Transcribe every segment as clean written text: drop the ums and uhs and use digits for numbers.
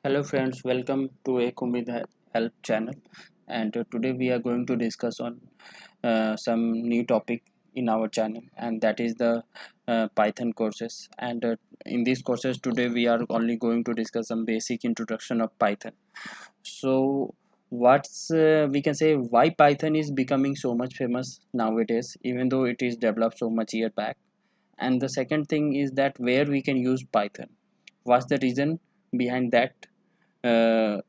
Hello friends, welcome to a Kumid Help channel, and today we are going to discuss on some new topic in our channel, and that is the Python courses. And in these courses today we are only going to discuss some basic introduction of Python. So what's we can say why Python is becoming so much famous nowadays, even though it is developed so much year back. And the second thing is that where we can use Python. What's the reason behind that? Uh,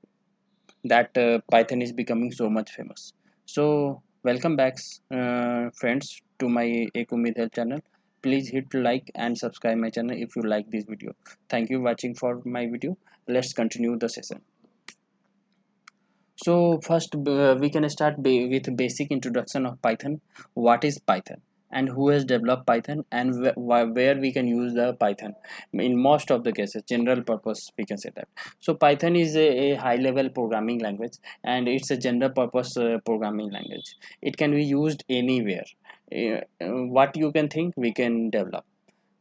Python is becoming so much famous. So welcome back, friends, to my Ekumid Health channel. Please hit like and subscribe my channel if you like this video. Thank you watching for my video. Let's continue the session. So first we can start with basic introduction of Python. What is Python and who has developed Python, and where we can use the Python in most of the cases, general purpose we can say that. So Python is a high level programming language, and it's a general purpose programming language. It can be used anywhere. What you can think we can develop.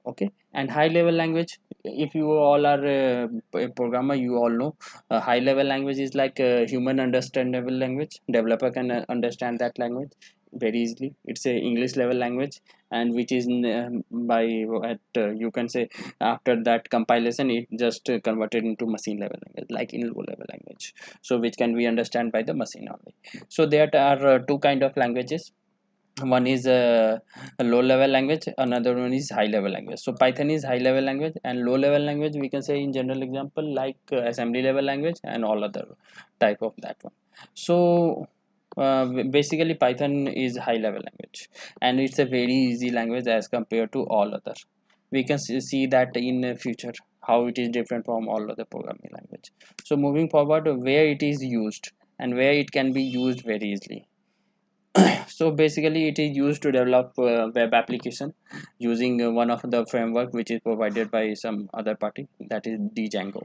Okay, and high level language, if you all are a programmer, you all know high level language is like a human understandable language. Developer can understand that language very easily. It's a English level language, and which is by at you can say after that compilation it just converted into machine level language, like in low level language, so which can be understand by the machine only. So there are two kind of languages. One is a low level language, another one is high level language. So Python is high level language, and low level language we can say in general example like assembly level language and all other type of that one. So basically Python is high level language, and it's a very easy language as compared to all other. We can see that in future how it is different from all other programming language. So moving forward, where it is used and where it can be used very easily. So basically it is used to develop web application using one of the framework which is provided by some other party, that is Django.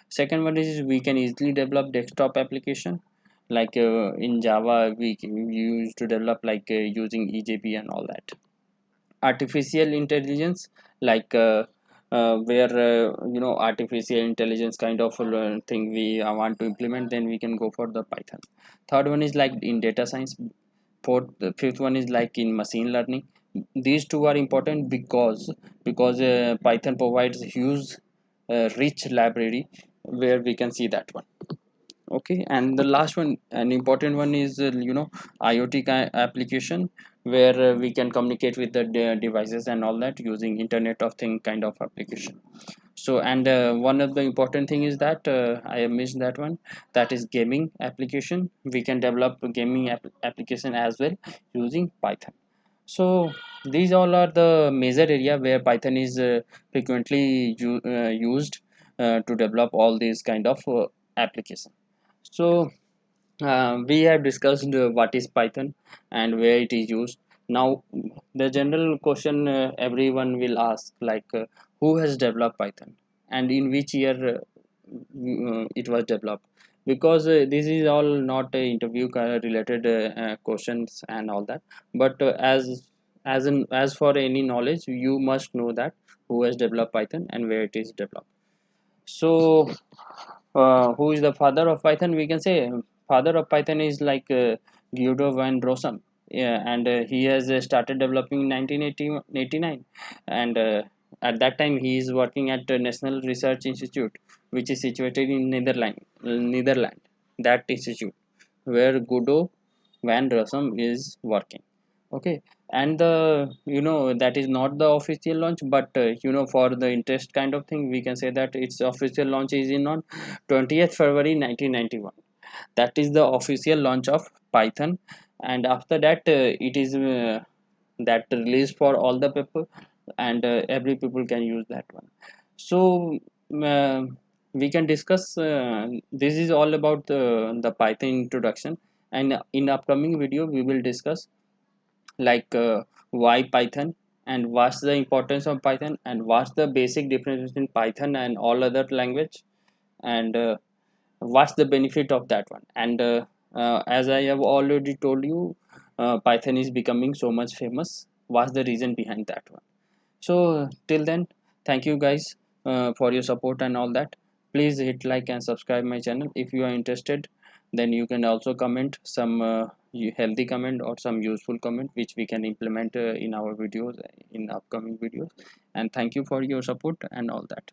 Second one is we can easily develop desktop application, like in Java we used to develop like using EJP and all that. Artificial intelligence, like where artificial intelligence kind of thing we want to implement, then we can go for the Python. Third one is like in data science. The fifth one is like in machine learning. These two are important because Python provides huge rich library where we can see that one. Okay, and the last one, an important one, is IoT application, where we can communicate with the devices and all that using internet of thing kind of application. So, and one of the important thing is that I have missed that one, that is gaming application. We can develop a gaming application as well using Python. So these all are the major area where Python is frequently used to develop all these kind of application. So we have discussed what is Python and where it is used. Now the general question everyone will ask, like who has developed Python and in which year it was developed, because this is all not interview related questions and all that. But as for any knowledge, you must know that who has developed Python and where it is developed. So who is the father of Python? We can say father of Python is like Guido van Rossum. Yeah, and he has started developing in 1989, and at that time he is working at the National Research Institute, which is situated in Netherlands. That institute where Guido van Rossum is working. Okay, and the that is not the official launch, but for the interest kind of thing, we can say that its official launch is in on 20th February 1991. That is the official launch of Python, and after that it is that released for all the people, and every people can use that one. So uh, we can discuss this is all about the Python introduction, and in upcoming video we will discuss like why Python, and what's the importance of Python, and what's the basic difference between Python and all other language, and what's the benefit of that one. And as I have already told you, Python is becoming so much famous. What's the reason behind that one? So till then, thank you guys for your support and all that. Please hit like and subscribe my channel. If you are interested, then you can also comment some healthy comment or some useful comment which we can implement in our videos, in upcoming videos. And thank you for your support and all that.